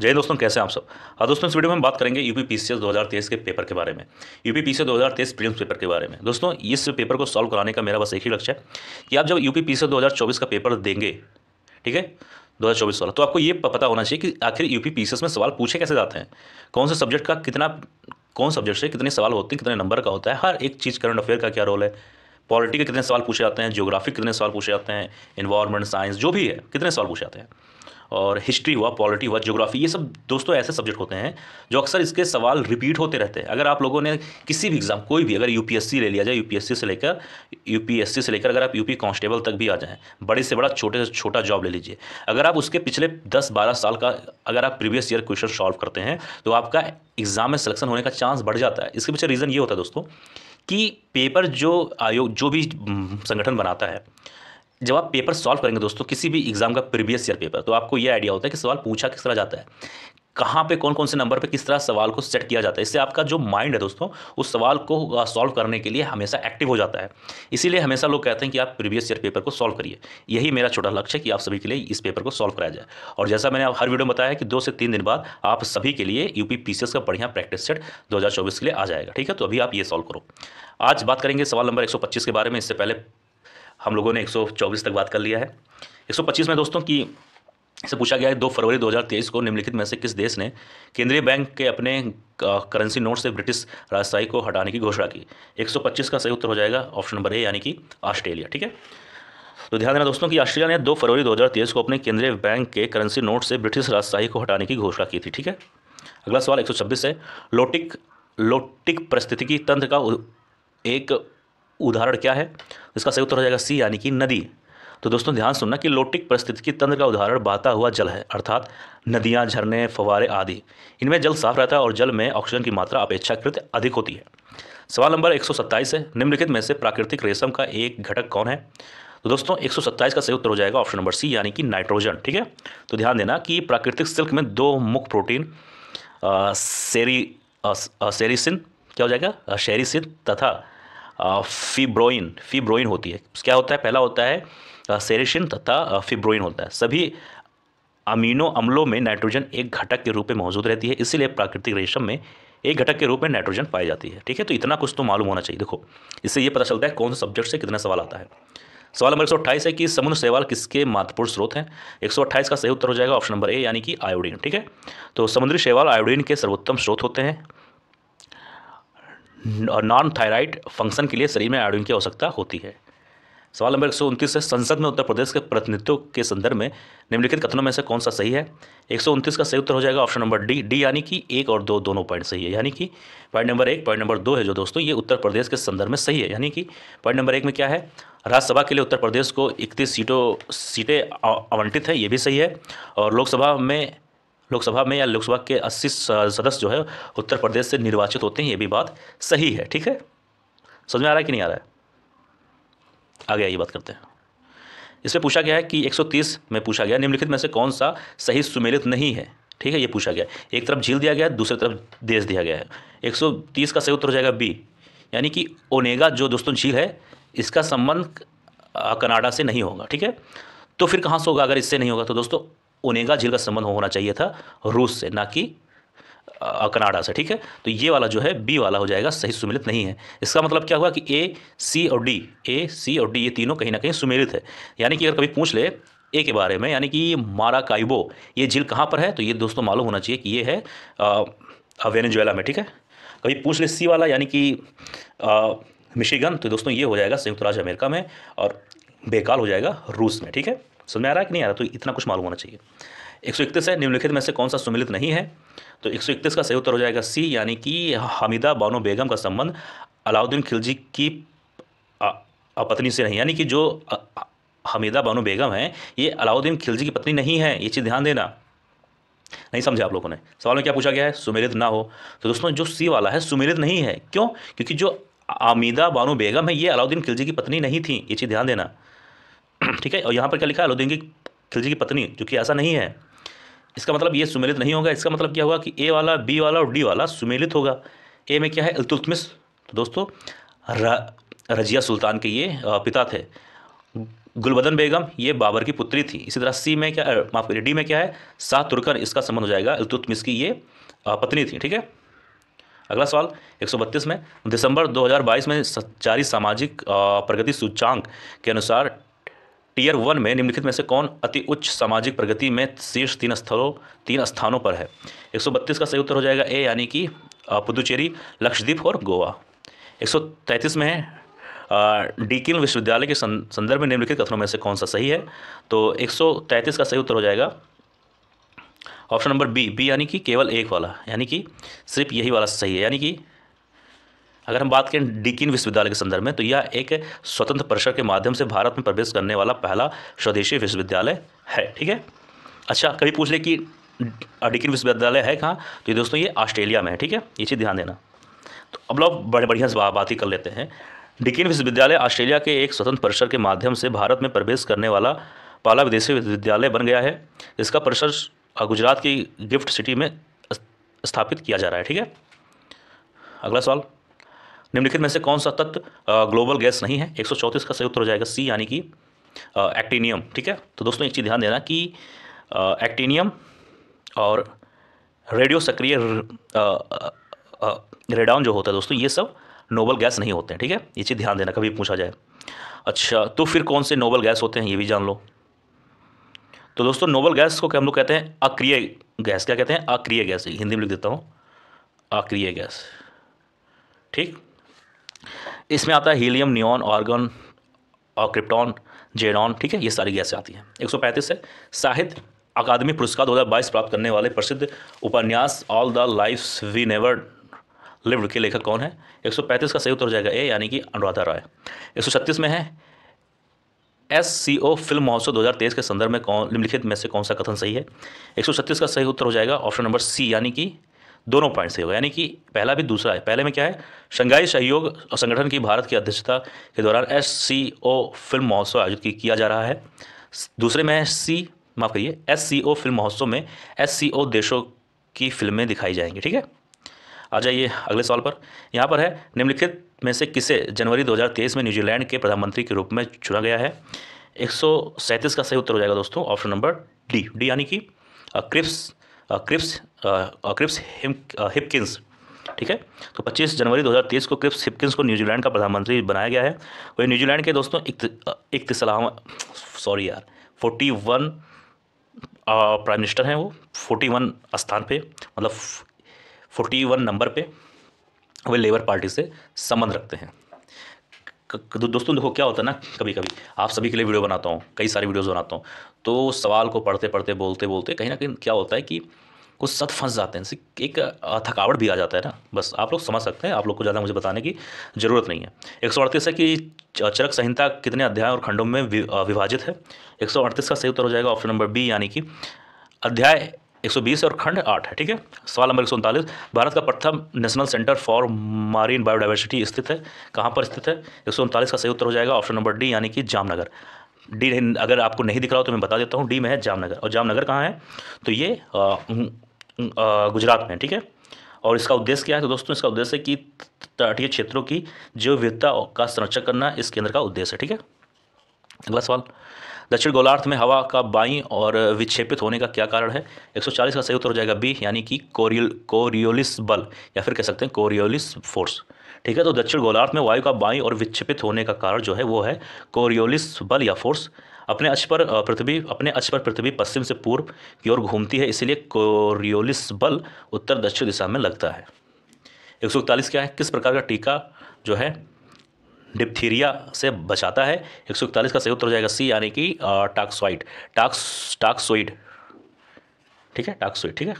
जय हिंद दोस्तों, कैसे हैं आप सब। हाँ दोस्तों, इस वीडियो में हम बात करेंगे यूपी पीसीएस 2023 के पेपर के बारे में। यूपी पीसीएस 2023 प्रीलिम्स पेपर के बारे में। दोस्तों, इस पेपर को सॉल्व कराने का मेरा बस एक ही लक्ष्य है कि आप जब यूपी पीसीएस 2024 का पेपर देंगे, ठीक है, 2024 वाला, तो आपको ये पता होना चाहिए कि आखिर यूपी पीसीएस में सवाल पूछे कैसे जाते हैं, कौन से सब्जेक्ट का कितना, कौन सब्जेक्ट से कितने सवाल होते हैं, कितने नंबर का होता है, हर एक चीज़, करंट अफेयर का क्या रोल है, पॉलिटी के कितने सवाल पूछे जाते हैं, ज्योग्राफी कितने सवाल पूछे जाते हैं, इन्वायरमेंट साइंस जो भी है कितने सवाल पूछे जाते हैं, और हिस्ट्री हुआ, पॉलिटी हुआ, ज्योग्राफी, ये सब दोस्तों ऐसे सब्जेक्ट होते हैं जो अक्सर इसके सवाल रिपीट होते रहते हैं। अगर आप लोगों ने किसी भी एग्जाम, कोई भी, अगर यूपीएससी ले लिया जाए, यूपीएससी से लेकर अगर आप यूपी कांस्टेबल तक भी आ जाएं, बड़े से बड़ा, छोटे से छोटा जॉब ले लीजिए, अगर आप उसके पिछले 10-12 साल का अगर आप प्रीवियस ईयर क्वेश्चन सॉल्व करते हैं तो आपका एग्जाम में सिलेक्शन होने का चांस बढ़ जाता है। इसके पीछे रीज़न ये होता है दोस्तों कि पेपर जो आयोग, जो भी संगठन बनाता है, जब आप पेपर सॉल्व करेंगे दोस्तों, किसी भी एग्जाम का प्रीवियस ईयर पेपर, तो आपको ये आइडिया होता है कि सवाल पूछा किस तरह जाता है, कहाँ पे कौन कौन से नंबर पे किस तरह सवाल को सेट किया जाता है। इससे आपका जो माइंड है दोस्तों, उस सवाल को सॉल्व करने के लिए हमेशा एक्टिव हो जाता है। इसीलिए हमेशा लोग कहते हैं कि आप प्रीवियस ईयर पेपर को सॉल्व करिए। यही मेरा छोटा लक्ष्य है कि आप सभी के लिए इस पेपर को सॉल्व कराया जाए। और जैसा मैंने हर वीडियो में बताया है कि 2 से 3 दिन बाद आप सभी के लिए यूपी पीसीएस का बढ़िया प्रैक्टिस सेट 2024 के लिए आ जाएगा। ठीक है, तो अभी आप ये सॉल्व करो। आज बात करेंगे सवाल नंबर 125 के बारे में। इससे पहले हम लोगों ने 124 तक बात कर लिया है। 125 में दोस्तों की से पूछा गया है 2 फरवरी 2023 को निम्नलिखित में से किस देश ने केंद्रीय बैंक के अपने करेंसी नोट से ब्रिटिश राजशाही को हटाने की घोषणा की। 125 का सही उत्तर हो जाएगा ऑप्शन नंबर ए, यानी कि ऑस्ट्रेलिया। ठीक है, तो ध्यान देना दोस्तों कि ऑस्ट्रेलिया ने 2 फरवरी 2023 को अपने केंद्रीय बैंक के करेंसी नोट से ब्रिटिश राजशाही को हटाने की घोषणा की थी। ठीक है, अगला सवाल 126 है। लोटिक पारिस्थितिकी तंत्र का एक उदाहरण क्या है। इसका सही उत्तर हो जाएगा सी, यानी कि नदी। तो दोस्तों ध्यान सुनना कि लोटिक पारिस्थितिकी तंत्र का उदाहरण बहता हुआ जल है, अर्थात नदियाँ, झरने, फव्वारे आदि। इनमें जल साफ रहता है और जल में ऑक्सीजन की मात्रा अपेक्षाकृत अधिक होती है। सवाल नंबर 127 है। निम्नलिखित में से प्राकृतिक रेशम का एक घटक कौन है। तो दोस्तों 127 का सही उत्तर हो जाएगा ऑप्शन नंबर सी, यानी कि नाइट्रोजन। ठीक है, तो ध्यान देना कि प्राकृतिक सिल्क में 2 मुख्य प्रोटीन सेरिसिन, क्या हो जाएगा, शेरिसिन तथा फिब्रोइन होती है। क्या होता है, पहला होता है सेरिसिन तथा फिब्रोइन होता है। सभी अमीनो अम्लों में नाइट्रोजन एक घटक के रूप में मौजूद रहती है, इसीलिए प्राकृतिक रेशम में एक घटक के रूप में नाइट्रोजन पाई जाती है। ठीक है, तो इतना कुछ तो मालूम होना चाहिए। देखो, इससे ये पता चलता है कौन से सब्जेक्ट से कितना सवाल आता है। सवाल नंबर 128 है कि समुद्र शैवाल किसके महत्वपूर्ण स्रोत हैं। 128 का सही उत्तर हो जाएगा ऑप्शन नंबर ए, यानी कि आयोडीन। ठीक है, तो समुद्री शैवाल आयोडीन के सर्वोत्तम स्रोत होते हैं। नॉन थायराइड फंक्शन के लिए शरीर में आयोडीन की आवश्यकता होती है। सवाल नंबर 129 है। संसद में उत्तर प्रदेश के प्रतिनिधित्व के संदर्भ में निम्नलिखित कथनों में से कौन सा सही है। 129 का सही उत्तर हो जाएगा ऑप्शन नंबर डी, यानी कि 1 और 2 दोनों पॉइंट सही है। यानी कि पॉइंट नंबर 1, पॉइंट नंबर 2 है जो दोस्तों, ये उत्तर प्रदेश के संदर्भ में सही है। यानी कि पॉइंट नंबर 1 में क्या है, राज्यसभा के लिए उत्तर प्रदेश को 31 सीटें आवंटित है, ये भी सही है। और लोकसभा में या लोकसभा के 80 सदस्य जो है उत्तर प्रदेश से निर्वाचित होते हैं, ये भी बात सही है। ठीक है, समझ में आ रहा है कि नहीं आ रहा है। आगे आइए बात करते हैं। इसमें पूछा गया है कि 130 में पूछा गया निम्नलिखित में से कौन सा सही सुमेलित नहीं है। ठीक है, ये पूछा गया, एक तरफ झील दिया गया है, दूसरी तरफ देश दिया गया है। 130 का सही उत्तर हो जाएगा बी, यानी कि ओनेगा जो दोस्तों झील है, इसका संबंध कनाडा से नहीं होगा। ठीक है, तो फिर कहाँ से होगा अगर इससे नहीं होगा। तो दोस्तों ओनेगा झील का संबंध होना चाहिए था रूस से, ना कि कनाडा से। ठीक है, तो ये वाला जो है बी वाला हो जाएगा सही सुमेलित नहीं है। इसका मतलब क्या हुआ कि ए सी और डी ये तीनों कहीं ना कहीं सुमेलित है। यानी कि अगर कभी पूछ ले ए के बारे में, यानी कि माराकाइबो ये झील कहाँ पर है, तो ये दोस्तों मालूम होना चाहिए कि ये है वेनेजुएला में। ठीक है, कभी पूछ ले सी वाला, यानी कि मिशिगन, तो दोस्तों ये हो जाएगा संयुक्त राज्य अमेरिका में, और बेकाल हो जाएगा रूस में। ठीक है, समझ में आ रहा है कि नहीं आ रहा, तो इतना कुछ मालूम होना चाहिए। 131 है। निम्नलिखित में से कौन सा सुमेलित नहीं है। तो 131 का सही उत्तर हो जाएगा सी, यानी कि हमीदा बानो बेगम का संबंध अलाउद्दीन खिलजी की पत्नी से नहीं। यानी कि जो हमीदा बानो बेगम है, ये अलाउद्दीन खिलजी की पत्नी नहीं है, ये चीज़ ध्यान देना। नहीं समझे आप लोगों ने। सवाल में क्या पूछा गया है, सुमेलित ना हो। तो दोस्तों जो सी वाला है सुमेलित नहीं है। क्यों, क्योंकि जो हमीदा बानो बेगम है ये अलाउद्दीन खिलजी की पत्नी नहीं थी, ये चीज़ ध्यान देना। ठीक है, और यहाँ पर क्या लिखा है, अलाउद्दीन खिलजी की पत्नी, जो कि ऐसा नहीं है। इसका मतलब ये सुमेलित नहीं होगा। इसका मतलब क्या हुआ कि ए वाला, बी वाला और डी वाला सुमेलित होगा। ए में क्या है, इल्तुतमिश, तो दोस्तों रजिया सुल्तान के ये पिता थे। गुलबदन बेगम ये बाबर की पुत्री थी। इसी तरह सी में क्या, माफ करिए, डी में क्या है, शाह तुर्कन, इसका संबंध हो जाएगा इल्तुतमिश की ये पत्नी थी। ठीक है, अगला सवाल 132 में, दिसंबर 2022 में जारी सामाजिक प्रगति सूचांक के अनुसार टियर 1 में निम्नलिखित में से कौन अति उच्च सामाजिक प्रगति में शीर्ष तीन स्थानों पर है। 132 का सही उत्तर हो जाएगा ए, यानी कि पुदुचेरी, लक्षद्वीप और गोवा। 133 में है डीकिन विश्वविद्यालय के संदर्भ में निम्नलिखित कथनों में से कौन सा सही है। तो 133 का सही उत्तर हो जाएगा ऑप्शन नंबर बी यानी कि केवल एक वाला, यानी कि सिर्फ यही वाला सही है। यानी कि अगर हम बात करें डीकिन विश्वविद्यालय के संदर्भ में, तो यह एक स्वतंत्र परिसर के माध्यम से भारत में प्रवेश करने वाला पहला स्वदेशी विश्वविद्यालय है। ठीक है, अच्छा कभी पूछ ले कि डीकिन विश्वविद्यालय है कहाँ, तो ये दोस्तों ये ऑस्ट्रेलिया में है। ठीक है, ये चीज़ ध्यान देना। तो अब लोग बड़े बढ़िया से बात ही कर लेते हैं। डीकिन विश्वविद्यालय ऑस्ट्रेलिया के एक स्वतंत्र परिसर के माध्यम से भारत में प्रवेश करने वाला पहला विदेशी विश्वविद्यालय बन गया है। इसका परिसर गुजरात की गिफ्ट सिटी में स्थापित किया जा रहा है। ठीक है, अगला सवाल, निम्नलिखित में से कौन सा तत्व ग्लोबल गैस नहीं है। 134 का सही उत्तर हो जाएगा सी, यानी कि एक्टिनियम। ठीक है, तो दोस्तों एक चीज़ ध्यान देना कि एक्टिनियम और रेडियो सक्रिय रेडॉन जो होता है दोस्तों, ये सब नोबल गैस नहीं होते हैं। ठीक है, ये चीज़ ध्यान देना, कभी पूछा जाए। अच्छा, तो फिर कौन से नोबल गैस होते हैं ये भी जान लो। तो दोस्तों नोबल गैस को क्या हम लोग कहते हैं, अक्रिय गैस। क्या कहते हैं, अक्रिय गैस, हिंदी में लिख देता हूँ, अक्रिय गैस। ठीक, इसमें आता है हीलियम, नियॉन, आर्गन और क्रिप्टॉन, जेनॉन। ठीक है, ये सारी गैसें आती हैं। 135 है, साहित्य अकादमी पुरस्कार 2022 प्राप्त करने वाले प्रसिद्ध उपन्यास all the lives we never lived के लेखक कौन है। 135 का सही उत्तर हो जाएगा ए, यानी कि अनुराधा राय। 136 में है, SCO फिल्म महोत्सव 2023 के संदर्भ में निम्नलिखित में से कौन सा कथन सही है। 136 का सही उत्तर हो जाएगा ऑप्शन नंबर सी, यानी कि दोनों पॉइंट सही होगा, यानी कि पहला भी दूसरा है। पहले में क्या है, शंघाई सहयोग संगठन की भारत की अध्यक्षता के दौरान SCO फिल्म महोत्सव आयोजित किया जा रहा है। दूसरे में है सी, माफ करिए, SCO फिल्म महोत्सव में SCO देशों की फिल्में दिखाई जाएंगी। ठीक है, आ जाइए अगले सवाल पर। यहाँ पर है, निम्नलिखित में से किसे जनवरी 2023 में न्यूजीलैंड के प्रधानमंत्री के रूप में चुना गया है। 137 का सही उत्तर हो जाएगा दोस्तों ऑप्शन नंबर डी, यानी कि क्रिप्स हिपकिंस। ठीक है, तो 25 जनवरी 2023 को क्रिप्स हिपकिंस को न्यूजीलैंड का प्रधानमंत्री बनाया गया है। वही न्यूजीलैंड के दोस्तों 41 प्राइम मिनिस्टर हैं, वो 41 स्थान पे, मतलब 41 नंबर पे वे लेबर पार्टी से संबंध रखते हैं। दोस्तों देखो क्या होता है ना, कभी कभी आप सभी के लिए वीडियो बनाता हूँ, कई सारी वीडियोस बनाता हूँ, तो सवाल को पढ़ते पढ़ते बोलते बोलते कहीं ना कहीं क्या होता है कि कुछ शब्द फंस जाते हैं, एक थकावट भी आ जाता है ना। बस आप लोग समझ सकते हैं, आप लोग को ज़्यादा मुझे बताने की ज़रूरत नहीं है। 138 है कि चरक संहिता कितने अध्याय और खंडों में विभाजित है। 138 का सही उत्तर हो जाएगा ऑप्शन नंबर बी, यानी कि अध्याय 120 और खंड 8 है। ठीक है, सवाल नंबर 139, भारत का प्रथम नेशनल सेंटर फॉर मारीन बायोडाइवर्सिटी स्थित है, कहाँ पर स्थित है। 139 का सही उत्तर हो जाएगा ऑप्शन नंबर डी, यानी कि जामनगर। डी अगर आपको नहीं दिख रहा हो तो मैं बता देता हूँ, डी में है जामनगर। और जामनगर कहाँ है, तो ये गुजरात में। ठीक है, और इसका उद्देश्य क्या है, तो दोस्तों इसका उद्देश्य है कि तटीय क्षेत्रों की जैव विविधता का संरक्षण करना इस केंद्र का उद्देश्य है। ठीक है, अगला सवाल, दक्षिण गोलार्ध में हवा का बाईं और विक्षेपित होने का क्या कारण है। 140 का सही उत्तर हो जाएगा बी, यानी कि कोरियोलिस बल, या फिर कह सकते हैं कोरियोलिस फोर्स। ठीक है, तो दक्षिण गोलार्ध में वायु का बाईं और विक्षेपित होने का कारण जो है वो है कोरियोलिस बल या फोर्स। अपने अक्ष पर पृथ्वी पश्चिम से पूर्व की ओर घूमती है, इसीलिए कोरियोलिस बल उत्तर दक्षिण दिशा में लगता है। 141 क्या है, किस प्रकार का टीका जो है डिप्थीरिया से बचाता है। 141 का सही उत्तर हो जाएगा सी, यानी कि टॉक्सोइड। ठीक है, टॉक्सोइड। ठीक है,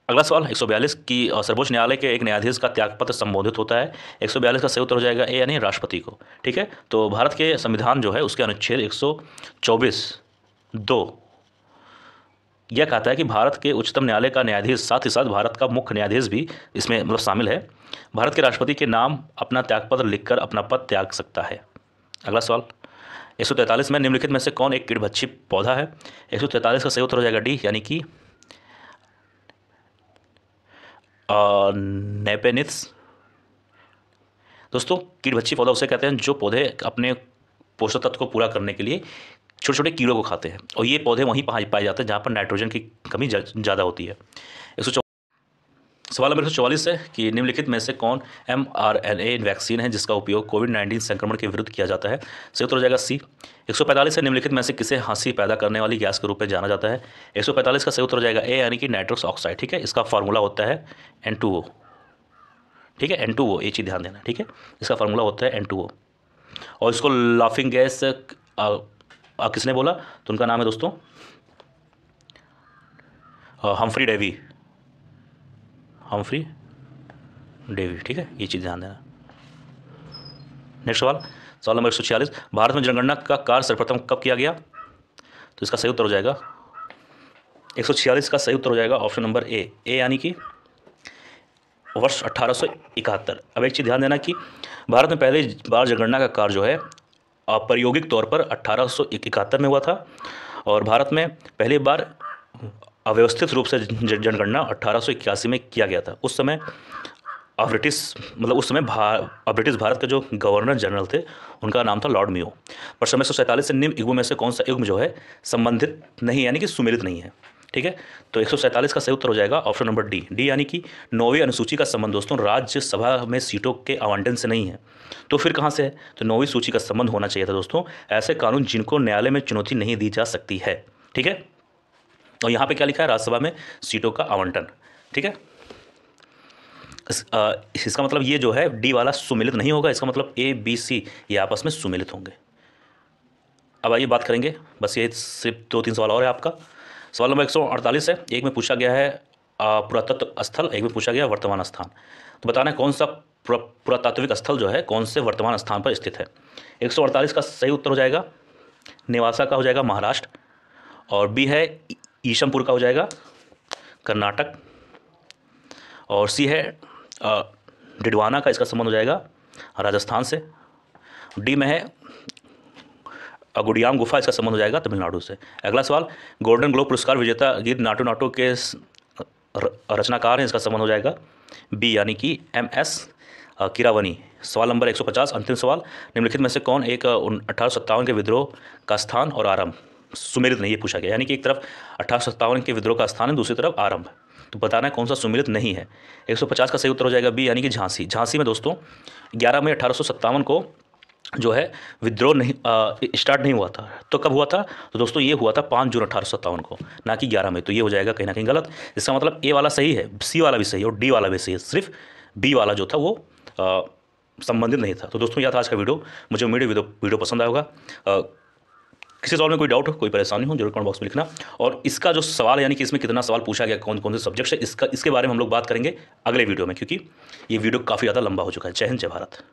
अगला सवाल 142 की सर्वोच्च न्यायालय के एक न्यायाधीश का त्यागपत्र संबोधित होता है। 142 का सही उत्तर हो जाएगा ए, यानी राष्ट्रपति को। ठीक है, तो भारत के संविधान जो है उसके अनुच्छेद 124(2) यह कहता है कि भारत के उच्चतम न्यायालय का न्यायाधीश साथ ही साथ भारत का मुख्य न्यायाधीश भी इसमें मतलब शामिल है, भारत के राष्ट्रपति के नाम अपना त्यागपत्र लिखकर अपना पद त्याग सकता है। अगला सवाल 143 में निम्नलिखित में से कौन एक कीटभक्षी पौधा है। 143 का सही उत्तर हो जाएगा डी, यानी कि नेपेनिथ्स। दोस्तों कीटभक्षी पौधा उसे कहते हैं जो पौधे अपने पोषक तत्व को पूरा करने के लिए छोटे छोटे कीड़ों को खाते हैं, और ये पौधे वहीं पाए जाते हैं जहाँ पर नाइट्रोजन की कमी ज़्यादा होती है। सवाल नंबर 144 है कि निम्नलिखित में से कौन mRNA वैक्सीन है जिसका उपयोग कोविड-19 संक्रमण के विरुद्ध किया जाता है? सही उत्तर हो जाएगा सी। 145 है निम्नलिखित में से किसे हंसी पैदा करने वाली गैस के रूप में जाना जाता है? 145 का सही उत्तर हो जाएगा ए, यानी कि नाइट्रस ऑक्साइड। ठीक है, इसका फार्मूला होता है N2O। ठीक है, N2O, ये चीज़ ध्यान देना। ठीक है, इसका फार्मूला होता है N2O। और इसको लाफिंग गैस किसने बोला? तो उनका नाम है दोस्तों हम्फ्री डेवी। ठीक है, ये चीज़ ध्यान देना। नेक्स्ट सवाल नंबर 146, भारत में जनगणना का कार्य सर्वप्रथम कब किया गया? तो इसका सही उत्तर हो जाएगा 146 का सही उत्तर हो जाएगा ऑप्शन नंबर ए, यानी कि वर्ष 1871। अब एक चीज़ ध्यान देना कि भारत में पहली बार जनगणना का कार्य जो है प्रायोगिक तौर पर 1871 में हुआ था, और भारत में पहली बार अव्यवस्थित रूप से जनगणना 1881 में किया गया था। उस समय ब्रिटिश भारत के जो गवर्नर जनरल थे उनका नाम था लॉर्ड मेयो। प्रश्न 147 से निम्न युग्मों में से कौन सा युग्म जो है संबंधित नहीं, यानी कि सुमेलित नहीं है? ठीक है, तो 147 का सही उत्तर हो जाएगा ऑप्शन नंबर डी, यानी कि 9वीं अनुसूची का संबंध दोस्तों राज्यसभा में सीटों के आवंटन से नहीं है। तो फिर कहाँ से है? तो 9वीं सूची का संबंध होना चाहिए था दोस्तों ऐसे कानून जिनको न्यायालय में चुनौती नहीं दी जा सकती है। ठीक है, और यहाँ पे क्या लिखा है? राज्यसभा में सीटों का आवंटन। ठीक है, इसका मतलब ये जो है डी वाला सुमेलित नहीं होगा, इसका मतलब ए, बी, सी ये आपस में सुमेलित होंगे। अब आइए बात करेंगे, बस ये सिर्फ 2-3 सवाल और है आपका। सवाल नंबर 148 है, एक में पूछा गया है पुरातत्व स्थल, एक में पूछा गया वर्तमान स्थान। तो बताना है कौन सा पुरातात्विक स्थल जो है कौन से वर्तमान स्थान पर स्थित है? 148 का सही उत्तर हो जाएगा नेवासा का हो जाएगा महाराष्ट्र, और बी है ईशमपुर का हो जाएगा कर्नाटक, और सी है डिडवाना का, इसका संबंध हो जाएगा राजस्थान से। डी में है गुडियाम गुफा, इसका संबंध हो जाएगा तमिलनाडु से। अगला सवाल, गोल्डन ग्लोब पुरस्कार विजेता गीत नाटू नाटू के रचनाकार हैं, इसका संबंध हो जाएगा बी, यानी कि MS कीरावनी। सवाल नंबर 150 अंतिम सवाल, निम्नलिखित में से कौन एक 1857 के विद्रोह का स्थान और आरंभ सुमेलित नहीं, ये पूछा गया, यानी कि एक तरफ 1857 के विद्रोह का स्थान है, दूसरी तरफ आरंभ। तो बताना है कौन सा सुमेलित नहीं है? 150 का सही उत्तर हो जाएगा बी, यानी कि झांसी में दोस्तों 11 मई 1857 को जो है विद्रोह नहीं स्टार्ट नहीं हुआ था। तो कब हुआ था? तो दोस्तों ये हुआ था 5 जून 1857 को, ना कि 11 मई। तो ये हो जाएगा कहीं ना कहीं गलत। इसका मतलब ए वाला सही है, सी वाला भी सही है और डी वाला भी सही है, सिर्फ बी वाला जो था वो संबंधित नहीं था। तो दोस्तों यह था आज का वीडियो। मुझे उम्मीद है वीडियो पसंद आएगा। किसी सवाल में कोई डाउट हो, कोई परेशानी हो, जरूर कमेंट बॉक्स में लिखना। और इसका जो सवाल है, यानी कि इसमें कितना सवाल पूछा गया, कौन कौन से सब्जेक्ट है, इसके बारे में हम लोग बात करेंगे अगले वीडियो में, क्योंकि ये वीडियो काफ़ी ज़्यादा लंबा हो चुका है। जय हिंद, जय भारत।